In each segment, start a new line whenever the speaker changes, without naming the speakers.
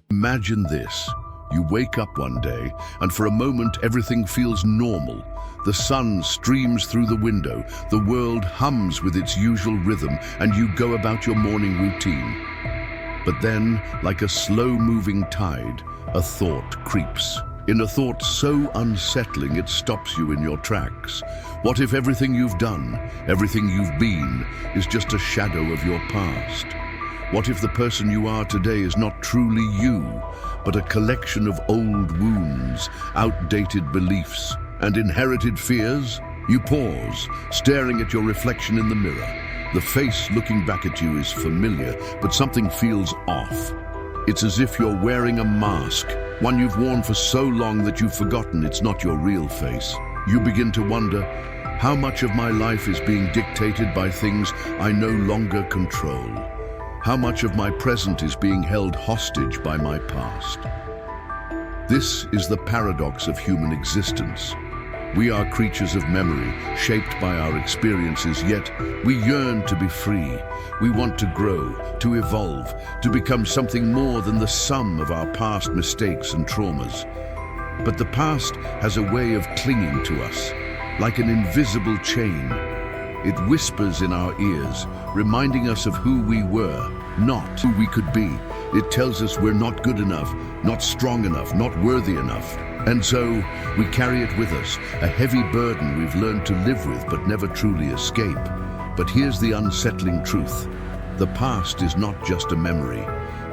Imagine this. You wake up one day, and for a moment everything feels normal. The sun streams through the window, the world hums with its usual rhythm, and you go about your morning routine. But then, like a slow-moving tide, a thought creeps. In a thought so unsettling it stops you in your tracks. What if everything you've done, everything you've been, is just a shadow of your past? What if the person you are today is not truly you, but a collection of old wounds, outdated beliefs, and inherited fears? You pause, staring at your reflection in the mirror. The face looking back at you is familiar, but something feels off. It's as if you're wearing a mask, one you've worn for so long that you've forgotten it's not your real face. You begin to wonder, how much of my life is being dictated by things I no longer control? How much of my present is being held hostage by my past? This is the paradox of human existence. We are creatures of memory, shaped by our experiences, yet we yearn to be free. We want to grow, to evolve, to become something more than the sum of our past mistakes and traumas. But the past has a way of clinging to us, like an invisible chain. It whispers in our ears, reminding us of who we were, not who we could be. It tells us we're not good enough, not strong enough, not worthy enough. And so, we carry it with us, a heavy burden we've learned to live with but never truly escape. But here's the unsettling truth. The past is not just a memory.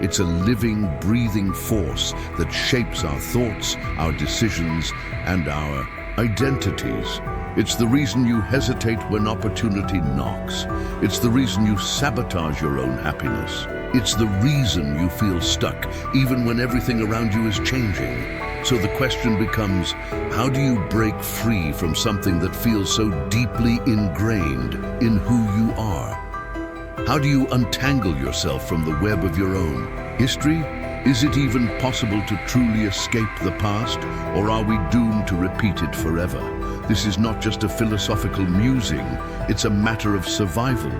It's a living, breathing force that shapes our thoughts, our decisions, and our identities. It's the reason you hesitate when opportunity knocks. It's the reason you sabotage your own happiness. It's the reason you feel stuck, even when everything around you is changing. So the question becomes, how do you break free from something that feels so deeply ingrained in who you are? How do you untangle yourself from the web of your own history? Is it even possible to truly escape the past, or are we doomed to repeat it forever? This is not just a philosophical musing, it's a matter of survival.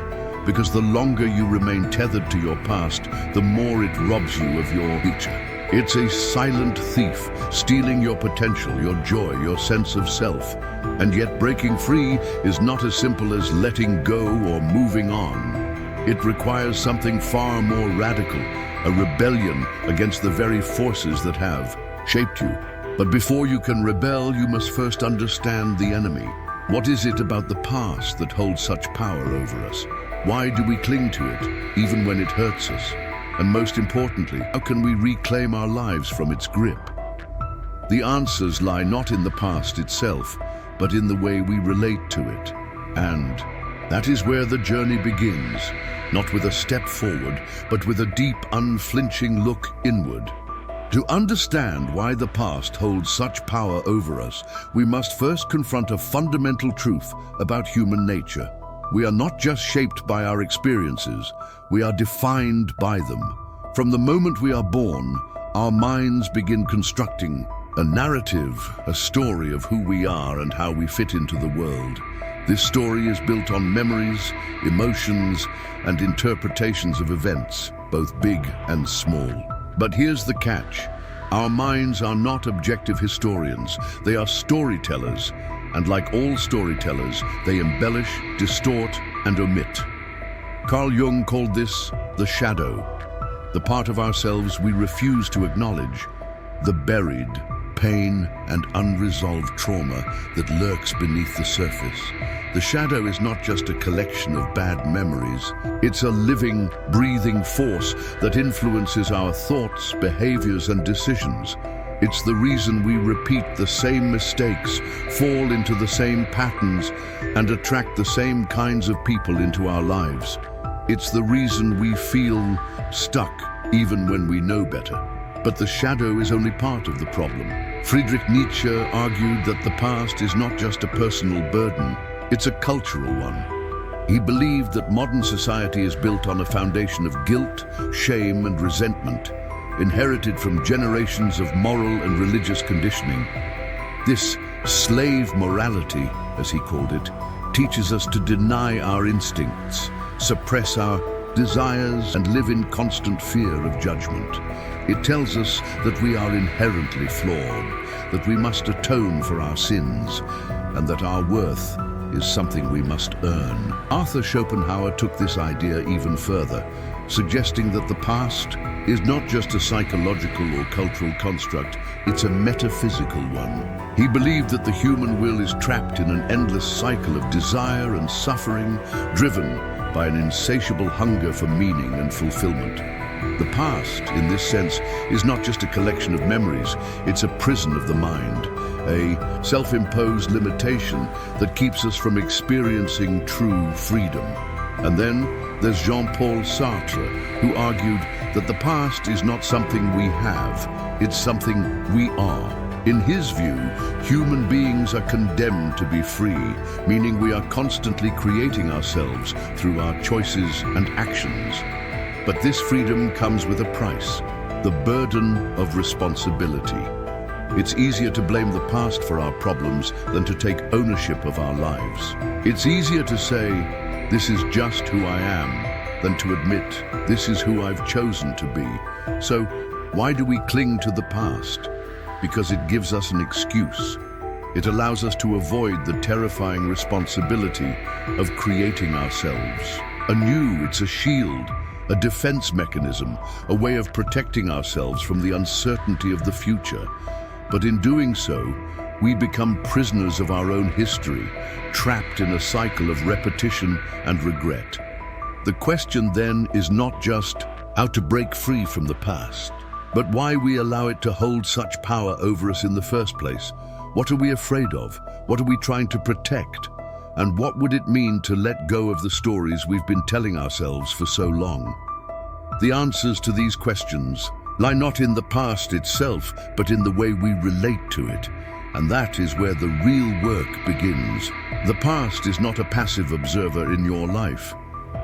Because the longer you remain tethered to your past, the more it robs you of your future. It's a silent thief, stealing your potential, your joy, your sense of self. And yet breaking free is not as simple as letting go or moving on. It requires something far more radical, a rebellion against the very forces that have shaped you. But before you can rebel, you must first understand the enemy. What is it about the past that holds such power over us? Why do we cling to it, even when it hurts us? And most importantly, how can we reclaim our lives from its grip? The answers lie not in the past itself, but in the way we relate to it. And that is where the journey begins, not with a step forward, but with a deep, unflinching look inward. To understand why the past holds such power over us, we must first confront a fundamental truth about human nature. We are not just shaped by our experiences, we are defined by them. From the moment we are born, our minds begin constructing a narrative, a story of who we are and how we fit into the world. This story is built on memories, emotions, and interpretations of events, both big and small. But here's the catch. Our minds are not objective historians, they are storytellers. And like all storytellers, they embellish, distort, and omit. Carl Jung called this the shadow, the part of ourselves we refuse to acknowledge, the buried pain and unresolved trauma that lurks beneath the surface. The shadow is not just a collection of bad memories, it's a living, breathing force that influences our thoughts, behaviors, and decisions. It's the reason we repeat the same mistakes, fall into the same patterns, and attract the same kinds of people into our lives. It's the reason we feel stuck, even when we know better. But the shadow is only part of the problem. Friedrich Nietzsche argued that the past is not just a personal burden, it's a cultural one. He believed that modern society is built on a foundation of guilt, shame, and resentment, inherited from generations of moral and religious conditioning. This slave morality, as he called it, teaches us to deny our instincts, suppress our desires, and live in constant fear of judgment. It tells us that we are inherently flawed, that we must atone for our sins, and that our worth is something we must earn. Arthur Schopenhauer took this idea even further, suggesting that the past is not just a psychological or cultural construct, it's a metaphysical one. He believed that the human will is trapped in an endless cycle of desire and suffering, driven by an insatiable hunger for meaning and fulfillment. The past, in this sense, is not just a collection of memories, it's a prison of the mind, a self-imposed limitation that keeps us from experiencing true freedom. And then there's Jean-Paul Sartre, who argued that the past is not something we have, it's something we are. In his view, human beings are condemned to be free, meaning we are constantly creating ourselves through our choices and actions. But this freedom comes with a price, the burden of responsibility. It's easier to blame the past for our problems than to take ownership of our lives. It's easier to say, "This is just who I am," than to admit, "This is who I've chosen to be." So, why do we cling to the past? Because it gives us an excuse. It allows us to avoid the terrifying responsibility of creating ourselves. Anew, it's a shield, a defense mechanism, a way of protecting ourselves from the uncertainty of the future. But in doing so, we become prisoners of our own history, trapped in a cycle of repetition and regret. The question then is not just how to break free from the past, but why we allow it to hold such power over us in the first place. What are we afraid of? What are we trying to protect? And what would it mean to let go of the stories we've been telling ourselves for so long? The answers to these questions lie not in the past itself, but in the way we relate to it. And that is where the real work begins. The past is not a passive observer in your life.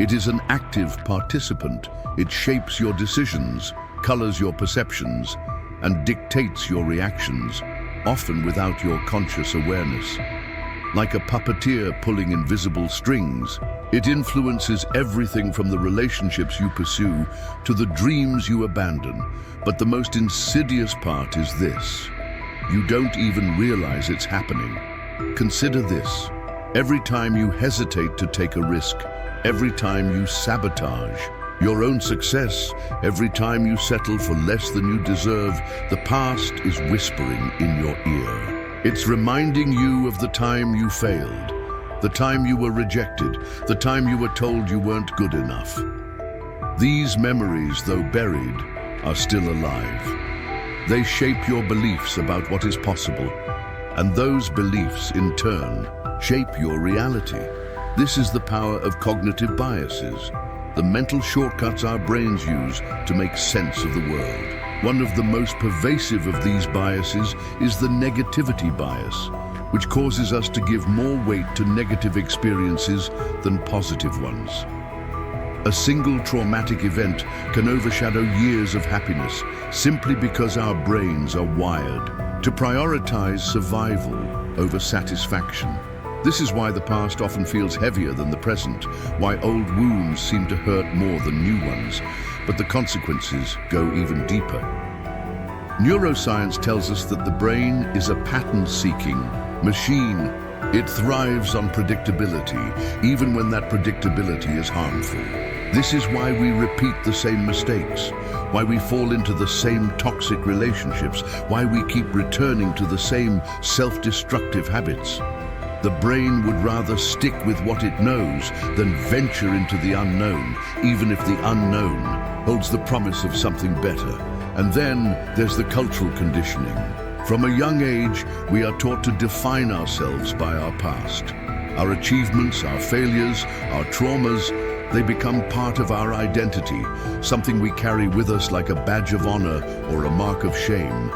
It is an active participant. It shapes your decisions, colors your perceptions, and dictates your reactions, often without your conscious awareness. Like a puppeteer pulling invisible strings, it influences everything from the relationships you pursue to the dreams you abandon. But the most insidious part is this: you don't even realize it's happening. Consider this. Every time you hesitate to take a risk, every time you sabotage your own success, every time you settle for less than you deserve, the past is whispering in your ear. It's reminding you of the time you failed, the time you were rejected, the time you were told you weren't good enough. These memories, though buried, are still alive. They shape your beliefs about what is possible, and those beliefs, in turn, shape your reality. This is the power of cognitive biases, the mental shortcuts our brains use to make sense of the world. One of the most pervasive of these biases is the negativity bias, which causes us to give more weight to negative experiences than positive ones. A single traumatic event can overshadow years of happiness simply because our brains are wired to prioritize survival over satisfaction. This is why the past often feels heavier than the present, why old wounds seem to hurt more than new ones, but the consequences go even deeper. Neuroscience tells us that the brain is a pattern-seeking machine. It thrives on predictability, even when that predictability is harmful. This is why we repeat the same mistakes, why we fall into the same toxic relationships, why we keep returning to the same self-destructive habits. The brain would rather stick with what it knows than venture into the unknown, even if the unknown holds the promise of something better. And then there's the cultural conditioning. From a young age, we are taught to define ourselves by our past. Our achievements, our failures, our traumas, they become part of our identity, something we carry with us like a badge of honor or a mark of shame.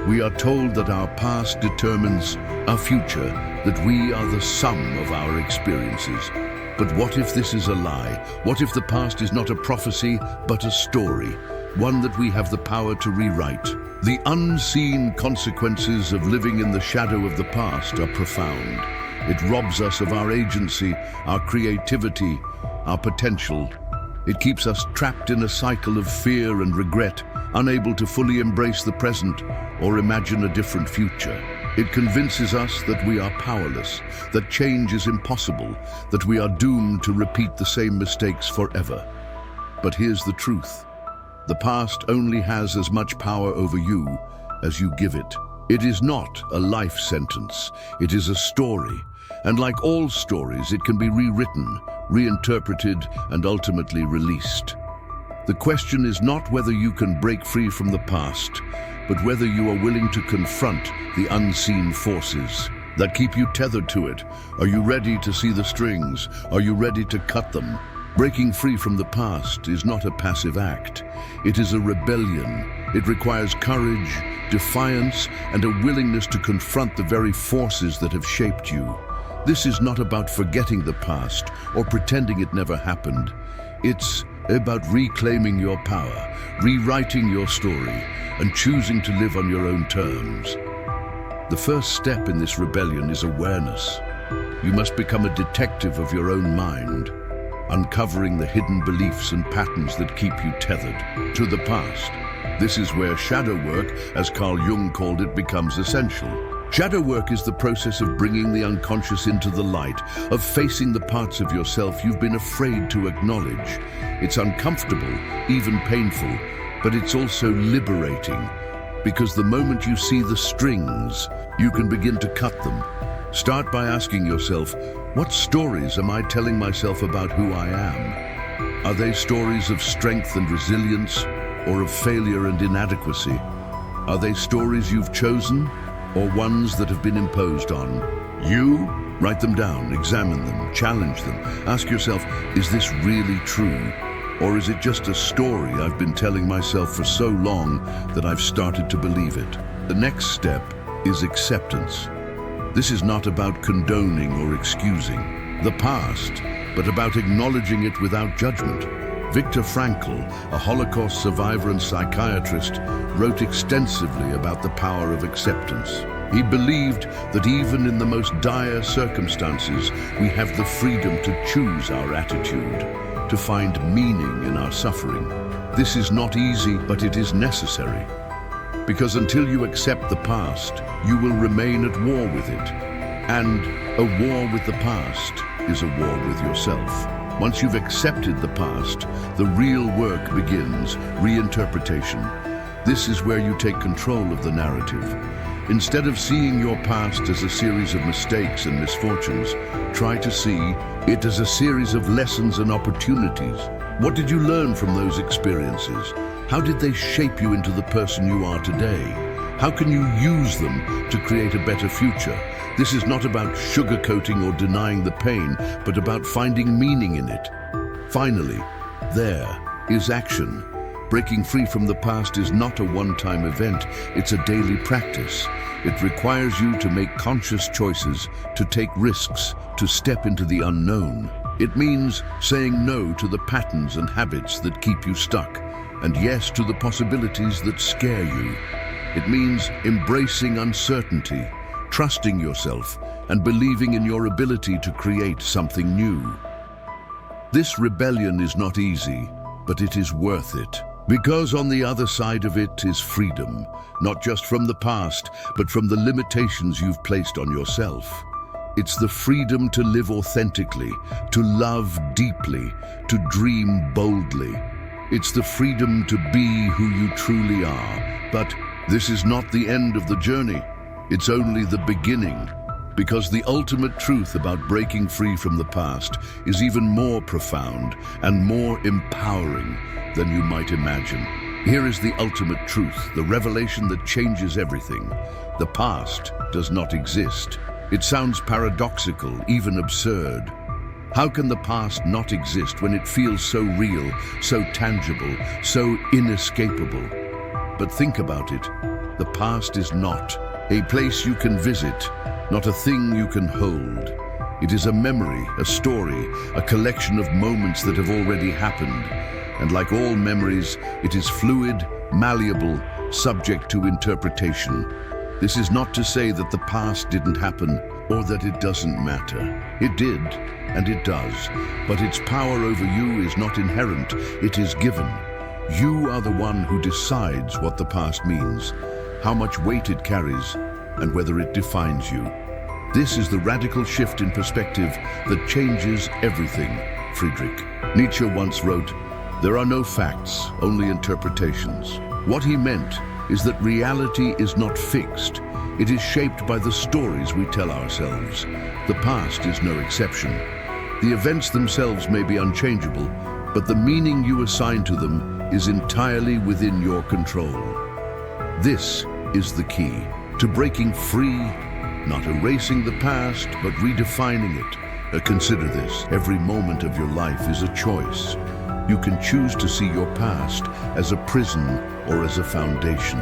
We are told that our past determines our future, that we are the sum of our experiences. But what if this is a lie? What if the past is not a prophecy, but a story, one that we have the power to rewrite? The unseen consequences of living in the shadow of the past are profound. It robs us of our agency, our creativity, our potential. It keeps us trapped in a cycle of fear and regret, unable to fully embrace the present or imagine a different future. It convinces us that we are powerless, that change is impossible, that we are doomed to repeat the same mistakes forever. But here's the truth. The past only has as much power over you as you give it. It is not a life sentence. It is a story. And like all stories, it can be rewritten, reinterpreted, and ultimately released. The question is not whether you can break free from the past, but whether you are willing to confront the unseen forces that keep you tethered to it. Are you ready to see the strings? Are you ready to cut them? Breaking free from the past is not a passive act. It is a rebellion. It requires courage, defiance, and a willingness to confront the very forces that have shaped you. This is not about forgetting the past or pretending it never happened. It's about reclaiming your power, rewriting your story, and choosing to live on your own terms. The first step in this rebellion is awareness. You must become a detective of your own mind, uncovering the hidden beliefs and patterns that keep you tethered to the past. This is where shadow work, as Carl Jung called it, becomes essential. Shadow work is the process of bringing the unconscious into the light, of facing the parts of yourself you've been afraid to acknowledge. It's uncomfortable, even painful, but it's also liberating, because the moment you see the strings, you can begin to cut them. Start by asking yourself, what stories am I telling myself about who I am? Are they stories of strength and resilience, or of failure and inadequacy? Are they stories you've chosen, or ones that have been imposed on you? Write them down, examine them, challenge them. Ask yourself, is this really true? Or is it just a story I've been telling myself for so long that I've started to believe it? The next step is acceptance. This is not about condoning or excusing the past, but about acknowledging it without judgment. Viktor Frankl, a Holocaust survivor and psychiatrist, wrote extensively about the power of acceptance. He believed that even in the most dire circumstances, we have the freedom to choose our attitude, to find meaning in our suffering. This is not easy, but it is necessary. Because until you accept the past, you will remain at war with it. And a war with the past is a war with yourself. Once you've accepted the past, the real work begins, reinterpretation. This is where you take control of the narrative. Instead of seeing your past as a series of mistakes and misfortunes, try to see it as a series of lessons and opportunities. What did you learn from those experiences? How did they shape you into the person you are today? How can you use them to create a better future? This is not about sugarcoating or denying the pain, but about finding meaning in it. Finally, there is action. Breaking free from the past is not a one-time event, it's a daily practice. It requires you to make conscious choices, to take risks, to step into the unknown. It means saying no to the patterns and habits that keep you stuck, and yes to the possibilities that scare you. It means embracing uncertainty, trusting yourself, and believing in your ability to create something new. This rebellion is not easy, but it is worth it. Because on the other side of it is freedom, not just from the past, but from the limitations you've placed on yourself. It's the freedom to live authentically, to love deeply, to dream boldly. It's the freedom to be who you truly are. But this is not the end of the journey. It's only the beginning. Because the ultimate truth about breaking free from the past is even more profound and more empowering than you might imagine. Here is the ultimate truth, the revelation that changes everything. The past does not exist. It sounds paradoxical, even absurd. How can the past not exist when it feels so real, so tangible, so inescapable? But think about it. The past is not a place you can visit, not a thing you can hold. It is a memory, a story, a collection of moments that have already happened. And like all memories, it is fluid, malleable, subject to interpretation. This is not to say that the past didn't happen, or that it doesn't matter. It did, and it does, but its power over you is not inherent, it is given. You are the one who decides what the past means, how much weight it carries, and whether it defines you. This is the radical shift in perspective that changes everything. Friedrich Nietzsche once wrote, "There are no facts, only interpretations." What he meant is that reality is not fixed. It is shaped by the stories we tell ourselves. The past is no exception. The events themselves may be unchangeable, but the meaning you assign to them is entirely within your control. This is the key to breaking free, not erasing the past, but redefining it. Consider this: every moment of your life is a choice. You can choose to see your past as a prison or as a foundation.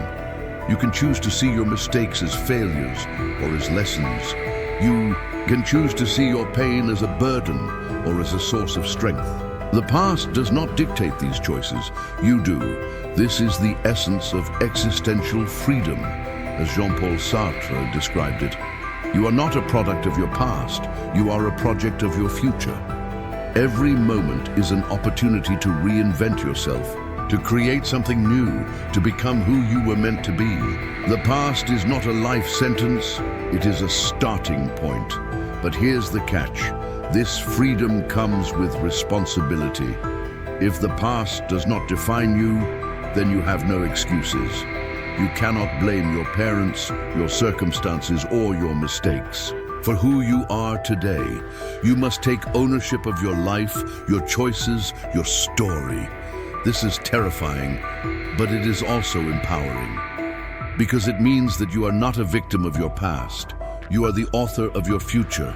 You can choose to see your mistakes as failures or as lessons. You can choose to see your pain as a burden or as a source of strength. The past does not dictate these choices. You do. This is the essence of existential freedom, as Jean-Paul Sartre described it. You are not a product of your past. You are a project of your future. Every moment is an opportunity to reinvent yourself, to create something new, to become who you were meant to be. The past is not a life sentence, it is a starting point. But here's the catch: this freedom comes with responsibility. If the past does not define you, then you have no excuses. You cannot blame your parents, your circumstances, or your mistakes. For who you are today, you must take ownership of your life, your choices, your story. This is terrifying, but it is also empowering. Because it means that you are not a victim of your past. You are the author of your future.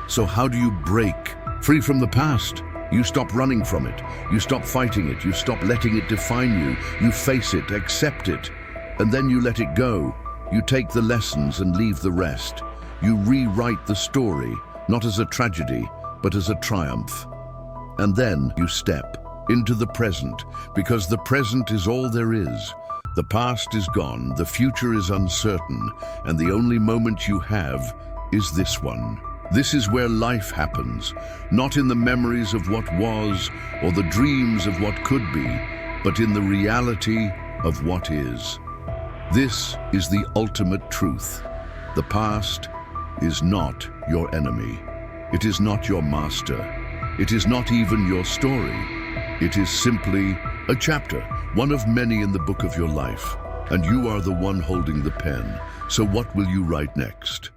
So how do you break free from the past? You stop running from it. You stop fighting it. You stop letting it define you. You face it, accept it, and then you let it go. You take the lessons and leave the rest. You rewrite the story, not as a tragedy, but as a triumph. And then you step into the present, because the present is all there is. The past is gone, the future is uncertain, and the only moment you have is this one. This is where life happens, not in the memories of what was or the dreams of what could be, but in the reality of what is. This is the ultimate truth. The past is not your enemy. It is not your master. It is not even your story. It is simply a chapter, one of many in the book of your life. And you are the one holding the pen. So what will you write next?